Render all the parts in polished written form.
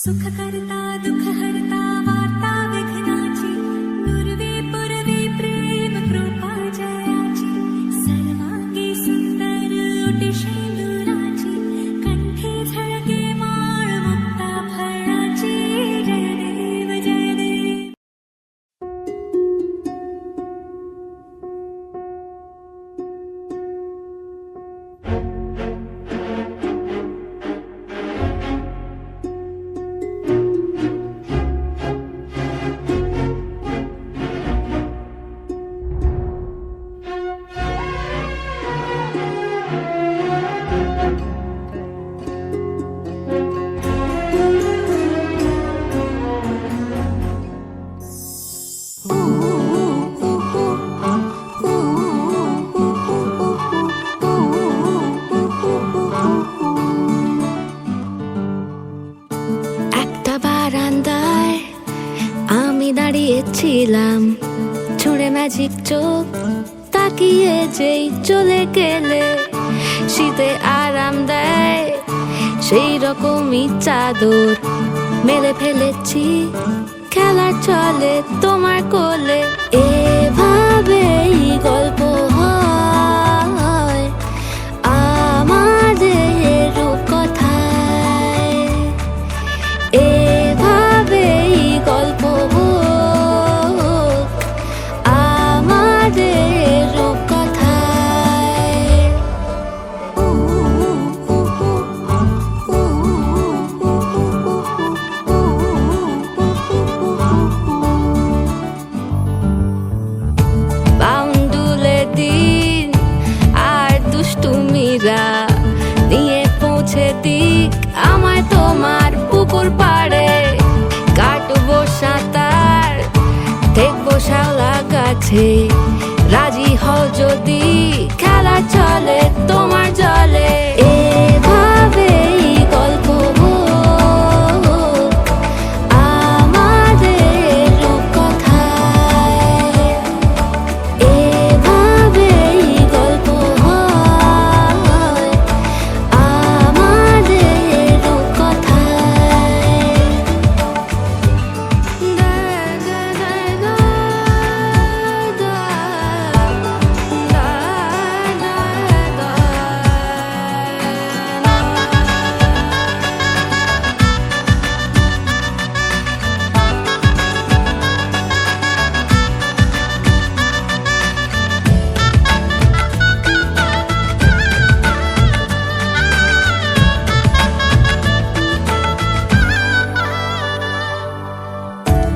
सुख करता दुख हरता वार्ता विघ्नाची नुरवी पुरवी प्रेम कृपा जयाची सर्वांगी सुंदर उटी शेंदुराची कंठी झळके माळ मुक्ता फळाची जय देव जय देव। বারান্দায় আমি দাঁড়িয়েছিলাম ছুঁড়ে ম্যাজিক চোখ তাকিয়ে যেই চলে গেলে শীতে আরাম দেয় সেই রকমই চাদর মেলে ফেলেছি খেলার চলে তোমার কোলে এভাবেই গল্প হয় আমাদের রূপকথায় এভাবেই গল্প হোক আমাদের রূপকথায়। বাউন্ডুলে দিন আর দুষ্টুমিরা নিয়ে পৌঁছে দিক আমায় তোমার পুকুর পাড়ে কাটবো সাঁতার দেখবো শাওলা গাছে রাজি হও যদি খেলা চলে তোমার জলে এভাবেই গল্প হোক আমাদের রূপকথায় এভাবেই গল্প হয় আমাদের রূপকথায়।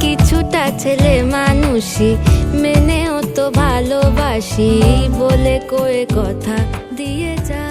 কিছুটা ছেলে মানুষই মেনেও তো ভালোবাসি বলে কয়ে কথা দিয়ে যাও।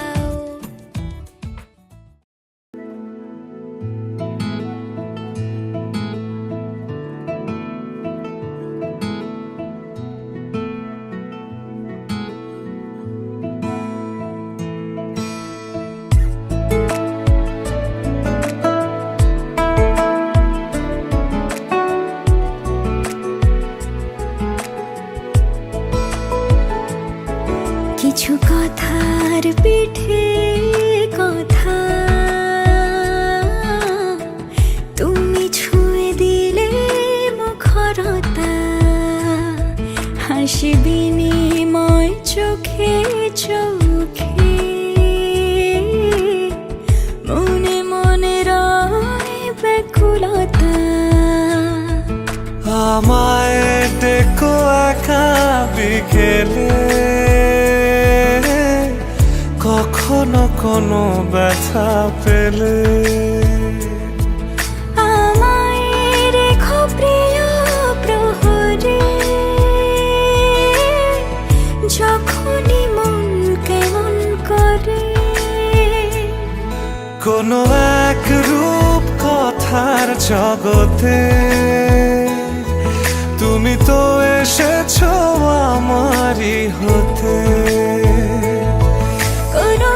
কিছু কথার পিঠে কথা তুমি ছুঁয়ে দিলে মুখরতা হাসি বিনিময় চোখে চোখে মনে মনে রয় ব্যাকুলতা আমায় ডেকো একা বিকেলে কখনো কোনো ব্যথা পেলে আমায় রেখো প্রিয় প্রহরে যখনই মন কেমন করে কোনো এক রূপ কথার জগতে তুমি তো এসেছো আমারই হতে কোনো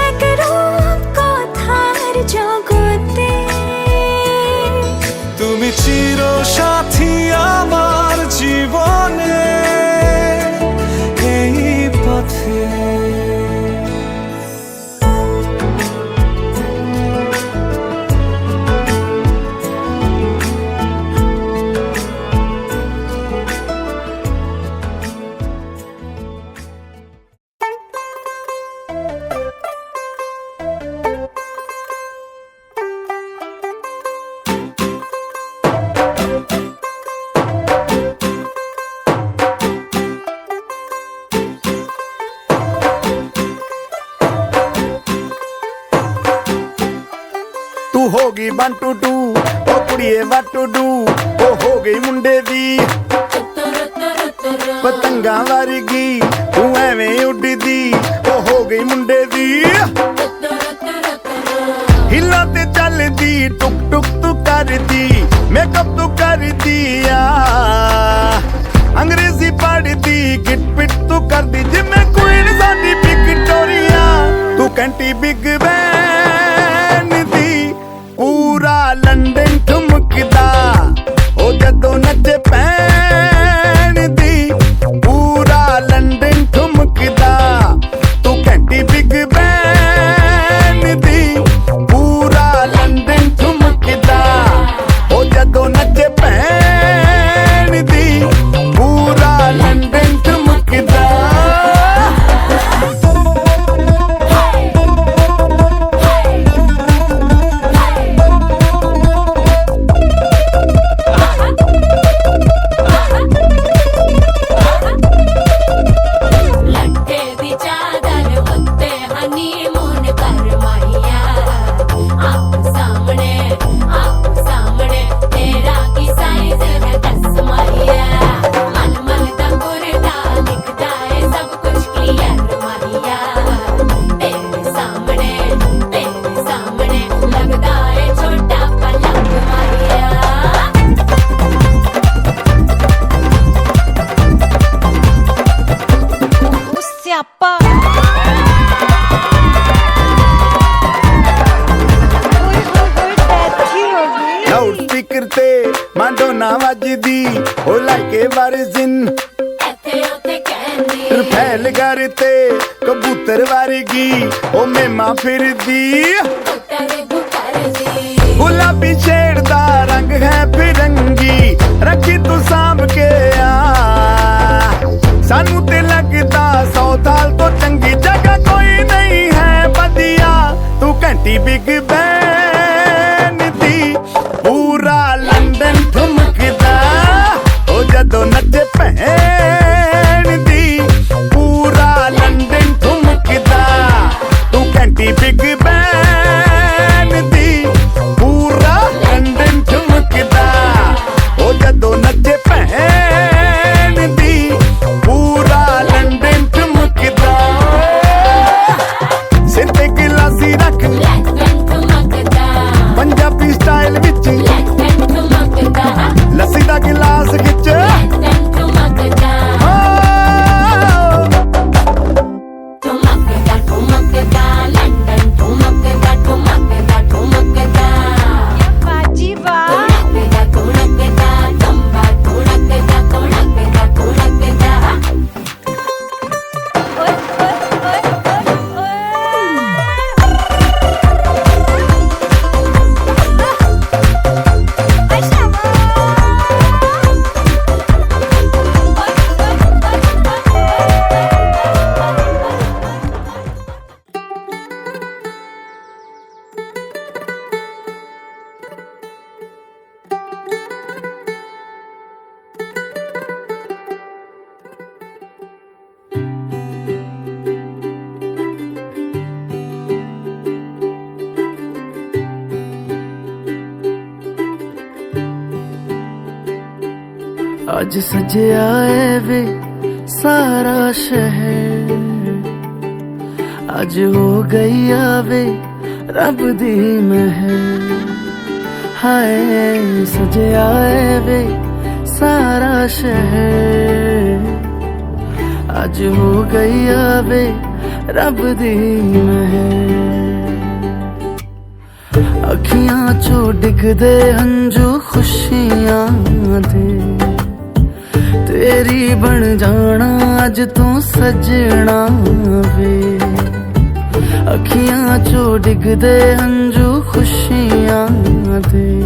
এক রূপ কথার জগতে তুমি চির সাথী আমার জীবনে এই পথে। 1 2 2 ਉਹ ਕੁੜੀਏ what to do ਉਹ ਹੋ ਗਈ ਮੁੰਡੇ ਦੀ ਪਤੰਗਾਂ ਵਰਗੀ ਤੂੰ ਐਵੇਂ ਉੱਡਦੀ ਉਹ ਹੋ ਗਈ ਮੁੰਡੇ ਦੀ ਹਿੱਲਾਂ ਤੇ ਚੱਲਦੀ ਟੁਕ ਟੁਕ ਤੂੰ ਕਰਦੀ ਮੇਕਅਪ ਤੂੰ ਕਰਦੀ ਆ ਅੰਗਰੇਜ਼ੀ ਪੜ੍ਹਦੀ ਗਿਟ ਪਿਟ ਤੂੰ ਕਰਦੀ ਜਿਵੇਂ ਕੁਈਨ ਸਾਡੀ ਵਿਕਟੋਰੀਆ ਤੂੰ ਕੈਂਟੀ ਬਿਗ ਬੈਨ ਦੀ ਪੂਰਾ ਲੰਡਨ ਠੁਮਕਦਾ ਉਹ ਜਦੋਂ ਨੱਚੇ ਪੈਣ ਦੀ ਪੂਰਾ ਲੰਡਨ ਠੁਮਕਦਾ ਤੂੰ ਕੈਂਟੀ ਬਿਗ ਬੈਨ ਦੀ ਪੂਰਾ ਲੰਡਨ ਠੁਮਕਦਾ ਉਹ ਜਦੋਂ ਨੱਚੇ ਪੈਣ ਦੀ ਪੂਰਾ ਲੰਡਨ ਠੁਮਕਦਾ ਲੱਟੇ ਦੀ ਚਾਦਰ ਉੱਤੇ ਹਨੀਮੂਨ ਕਰਵਾਈਆ ਆਪ ਸਾਹਮਣੇ ਤੇਰਾ ਕੀ ਸਾਈਜ਼ ਹੈ ਦੱਸ ਮਾਹੀਆ ਮਨ ਮਨ ਦਾ ਗੁਰਦਾ ਦਿਖਦਾ ਏ ਸਭ ਕੁਝ ਕਲੀਅਰ ਮਾਹੀਆ ਤੇਰੇ ਸਾਹਮਣੇ ਲੱਗਦਾ ਏ ਛੋਟਾ ਪਲਕ ਮਾਹੀਆ ਸਿਆਪਾ ਲਾਊਡ ਸਪੀਕਰ ਤੇ ਮਾਂਡੋਨਾ ਵੱਜਦੀ ਉਹ ਲਾਈਕੇ ਵਰਜ਼ਨ ਇੱਥੇ ਉੱਥੇ ਕਹਿੰਦੀ ਫੈਲ ਘਰ ਤੇ ਕਬੂਤਰ ਵਰਗੀ ਉਹ ਮੇਮਾ ਫਿਰਦੀ ਗੁੱਤਰ ਦੀ ਗੁਲਾਬੀ ਸ਼ੇਡ ਦਾ ਰੰਗ ਹੈ ਫਿਰੰਗੀ ਰੱਖੀ ਤੂੰ ਸਾਂਭ ਕੇ ਆ ਸਾਨੂੰ ਤੇ ਲੱਗਦਾ 100 ਸਾਲ ਤੋਂ ਚੰਗੀ ਜਗ੍ਹਾ ਕੋਈ ਨਹੀਂ ਹੈ ਵਧੀਆ ਤੂੰ ਘੰਟੀ ਬਿਗ ਬੈਨ ਦੀ ਪੂਰਾ ਲੰਡਨ ਠੁਮਕਦਾ ਉਹ ਜਦੋਂ ਨੱਚੇ ਭੈਣ ਦੀ ਪੂਰਾ ਲੰਡਨ ਠੁਮਕਦਾ ਤੂੰ ਘੰਟੀ ਬਿਗ ਬੈਨ ਦੀ ਪੂਰਾ ਲੰਡਨ ਠੁਮਕਦਾ ਉਹ ਜਦੋਂ ਨੱਚੇ ਭੈਣ ਦੀ ਪੂਰਾ ਲੰਡਨ ਠੁਮਕਦਾ ਸਿਰ ਤੇ ਗਿਲਾਸੀ ਰੱਖ ਲੰਡਨ ਠੁਮਕਦਾ ਪੰਜਾਬੀ ਸਟਾਈਲ ਵਿੱਚ ਲੰਡਨ ਠੁਮਕਦਾ ਲੱਸੀ ਦਾ ਗਿਲਾਸ ਖਿੱਚ ਲੰਡਨ ਠੁਮਕਦਾ ਠੁਮਕਦਾ ਲੰਡਨ ਠੁਮਕਦਾ ਬਾਜੀ ਵਾਹ ਠੁਮਕਦਾ ਤੰਬਾ ਠੁਮਕਦਾ ਓਏ ਅੱਜ ਸਜਿਆ ਏ ਵੇ ਸਾਰਾ ਸ਼ਹਿਰ ਅੱਜ ਹੋ ਗਈ ਆਵੇ ਰੱਬ ਦੀ ਮਹਿਰ ਹਾਏ ਸਜਿਆ ਏ ਵੇ ਸਾਰਾ ਸ਼ਹਿਰ ਅੱਜ ਹੋ ਗਈ ਆਵੇ ਰੱਬ ਦੀ ਮਹਿਰ ਅੱਖੀਆਂ ਚੋਂ ਡਿੱਗਦੇ ਹੰਝੂ ਖੁਸ਼ੀਆਂ ਦੇ ਤੇਰੀ ਬਣ ਜਾਣਾ ਅੱਜ ਤੂੰ ਸਜਣਾ ਵੇ ਅੱਖੀਆਂ ਚੋਂ ਡਿੱਗਦੇ ਹੰਝੂ ਖੁਸ਼ੀਆਂ ਦੇ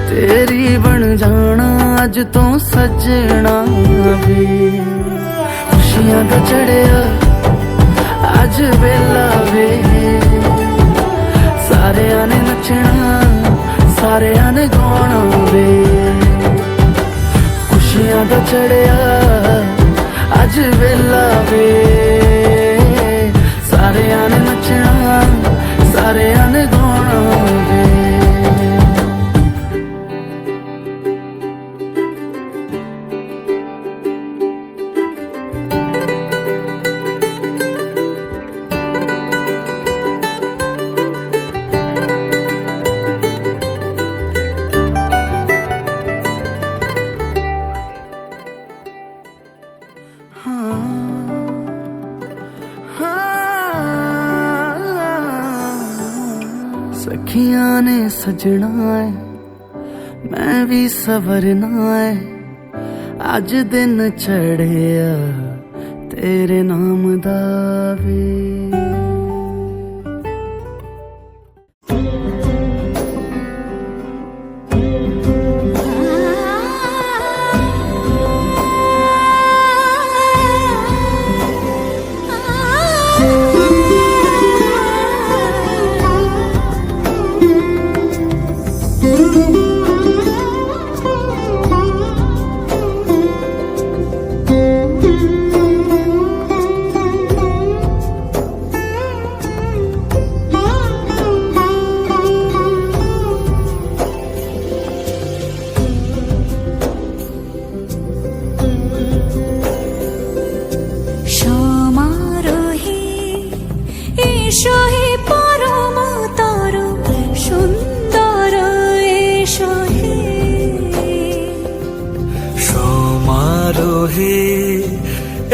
ਤੇਰੀ ਬਣ ਜਾਣਾ ਅੱਜ ਤੂੰ ਸਜਣਾ ਵੇ ਖੁਸ਼ੀਆਂ ਦਾ ਚੜਿਆ ਅੱਜ ਵੇਲਾ ਵੇ ਸਾਰਿਆਂ ਨੇ ਨੱਚਣਾ ਸਾਰਿਆਂ ਨੇ ਗਾਉਣਾ ਵੇ ਖੁਸ਼ੀਆਂ ਦਾ ਚੜਿਆ ਅੱਜ ਵੇਲਾ ਵੇ ਸਾਰਿਆਂ ਨੇ ਨੱਚਣਾ ਸਾਰਿਆਂ ਨੇ ਗਾਉਣਾ ਵੇ ने सजना है मैं भी सवरना है अज दिन चढ़िया तेरे नाम दा वे সমারোহে এসো হে পরম তর সুন্দর এসো হে সমারোহে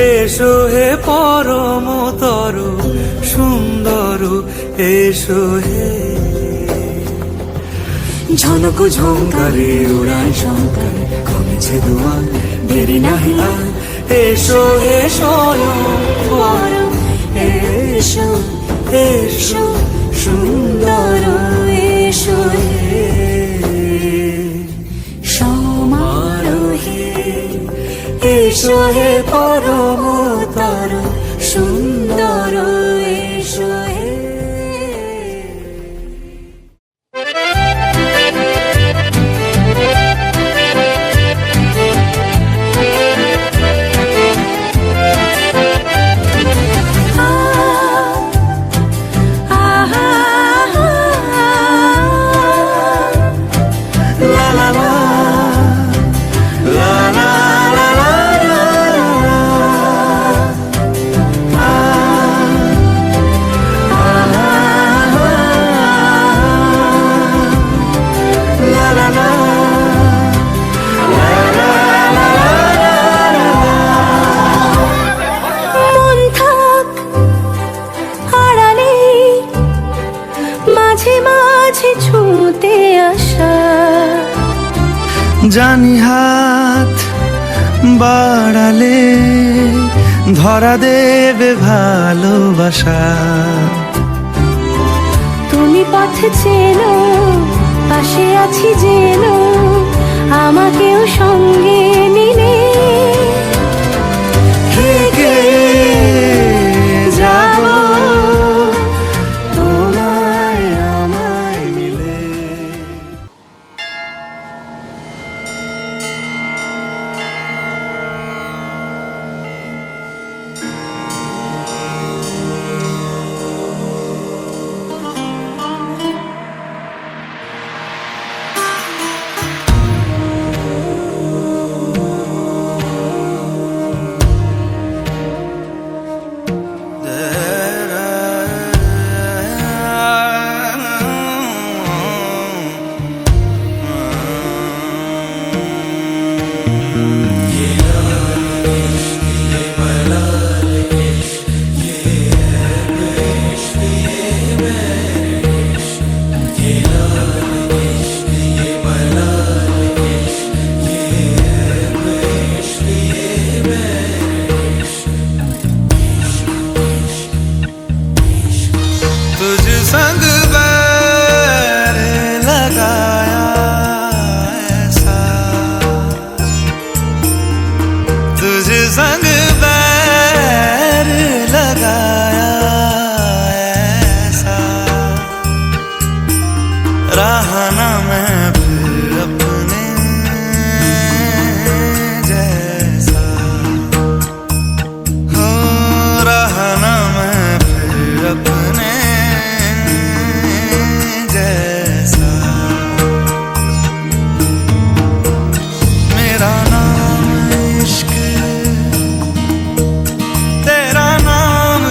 এসো হে পরম তরু সুন্দর এসো হে ঝনক ঝঙ্কারে উড়ায় শঙ্কর কমেছে দুয়ার দেরি নাহি আর এসো হে স্বয়ং পরম এসো এসো সুন্দর এসো হে সমারোহে এসো হে পরম তর সুন্দর এসো হে মন থাক আড়ালে মাঝে মাঝে ছুঁতে আসা জানি হাত বাড়ালে ধরা দেবে ভালোবাসা তুমি পথ চেনো পাশে আছি জেনো আমাকেও সঙ্গে নিলে থেকে যাব তোমায় আমায় মিলে तुझ संग बैर लगाया ऐसा तुझ संग बैर लगाया ऐसा रहा ना मैं फिर अपने जैसा हो रहा ना मैं फिर अपने जैसा मेरा नाम इश्क तेरा नाम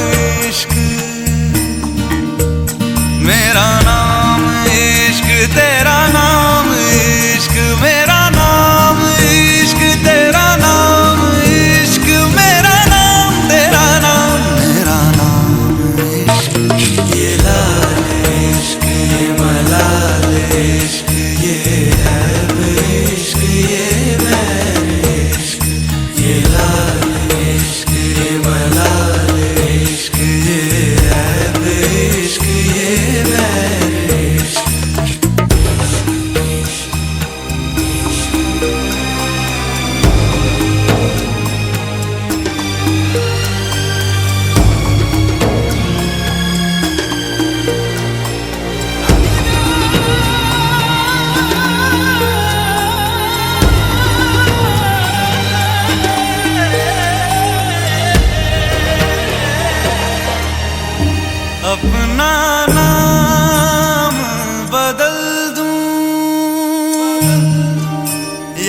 इश्क मेरा नाम इश्क तेरा नाम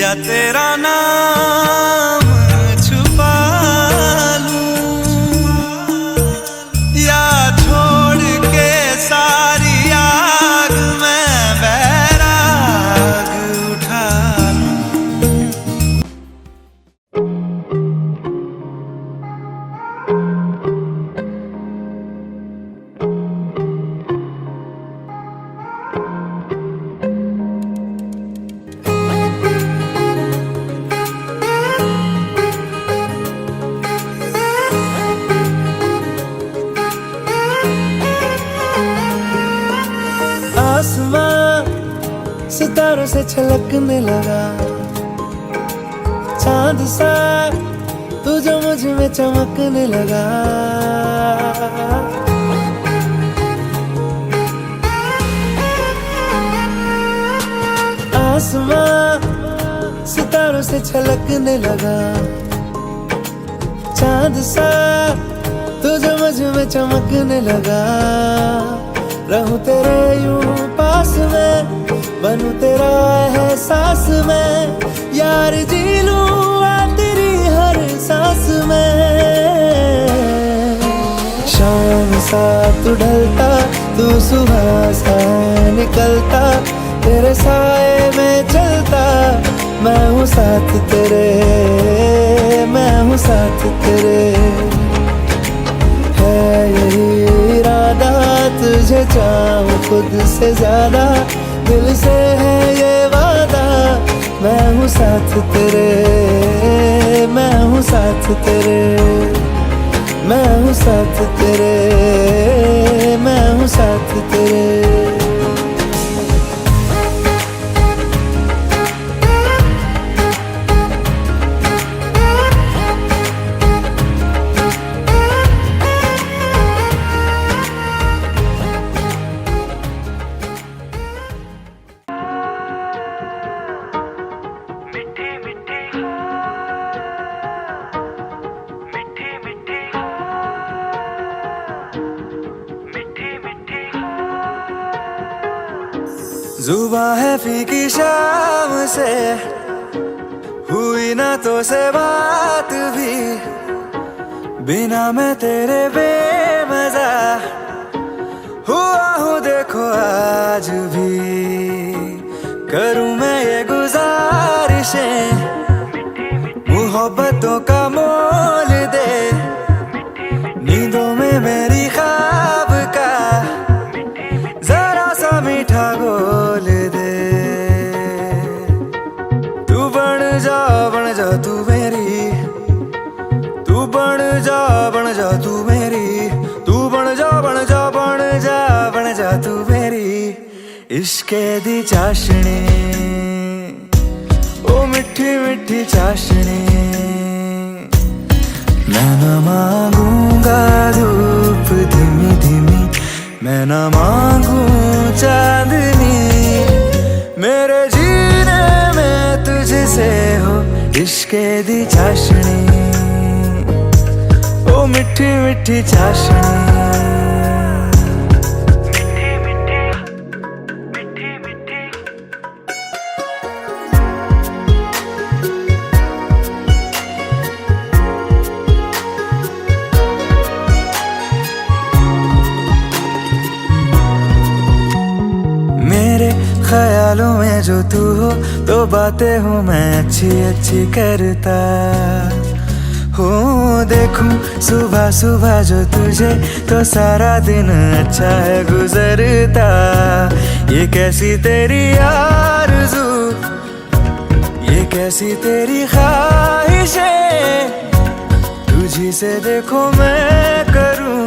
या तेरा नाम छुपा लूं या छोड़ के सारी आग में बैराग उठा लूं। आसमां सितारों से छलकने लगा, चांद सा तू जो मुझ में चमकने लगा। आसमां सितारों से छलकने लगा, चांद सा तू जो मुझ में चमकने लगा। रहूं तेरे यूं पास में, बनूं तेरा एहसास में, यार जी लूं आ तेरी हर सांस में। शाम सा तू ढलता, तू सुबह सा निकलता, तेरे साए में चलता, मैं हूँ साथ तेरे, मैं हूँ साथ तेरे। है यही इरादा तुझे चाहूं खुद से ज्यादा, दिल से है ये वादा, मैं हूँ साथ तेरे, मैं हूँ साथ तेरे, मैं हूँ साथ तेरे, मैं हूँ साथ तेरे। जुबां है फीकी शाम से, हुई ना तो से बात भी, बिना मैं तेरे बेमजा हुआ हूँ देखो आज भी। करूँ मैं ये गुजारिशें, मोहब्बतों का मोल दे, नींदों में मेरी ख्वाब का जरा सा मीठा घोल दे। तू बन जा तू मेरी, तू बन जा तू मेरी, तू बन जा तू मेरी। इश्के दी चाशनी, ओ मिठी मिठी चाशनी, मैं न मांगूंगा धूप धीमी धीमी, मैं न मांगू चांदनी, मेरे जीने में तुझसे हो इश्के दी चाशनी, ओ मिठी मिठी चाशनी। ख्यालों में जो तू हो तो बातें हूँ मैं अच्छी अच्छी करता हूँ। देखूं सुबह सुबह जो तुझे तो सारा दिन अच्छा है गुजरता। ये कैसी तेरी आरज़ू, ये कैसी तेरी ख्वाहिशें, तुझी से देखो मैं करूँ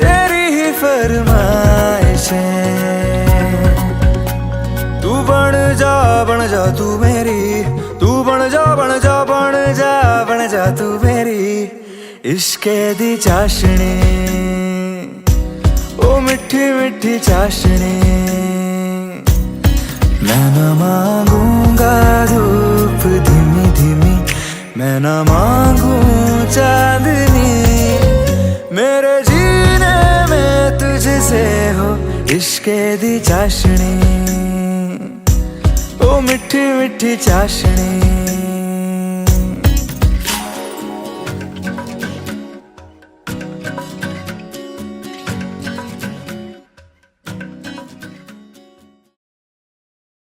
तेरी ही फरमाइशें। तू बन जा तू मेरी, तू बन जा तू मेरी। इश्के दी चाशनी, ओ मिठी मिठी चाशनी, मैं न मांगूंगा धूप धीमी धीमी, मैं न मांगू चांदनी, मेरे जीने में तुझसे हो इश्के दी चाशनी, मिठी मिठी चाशनी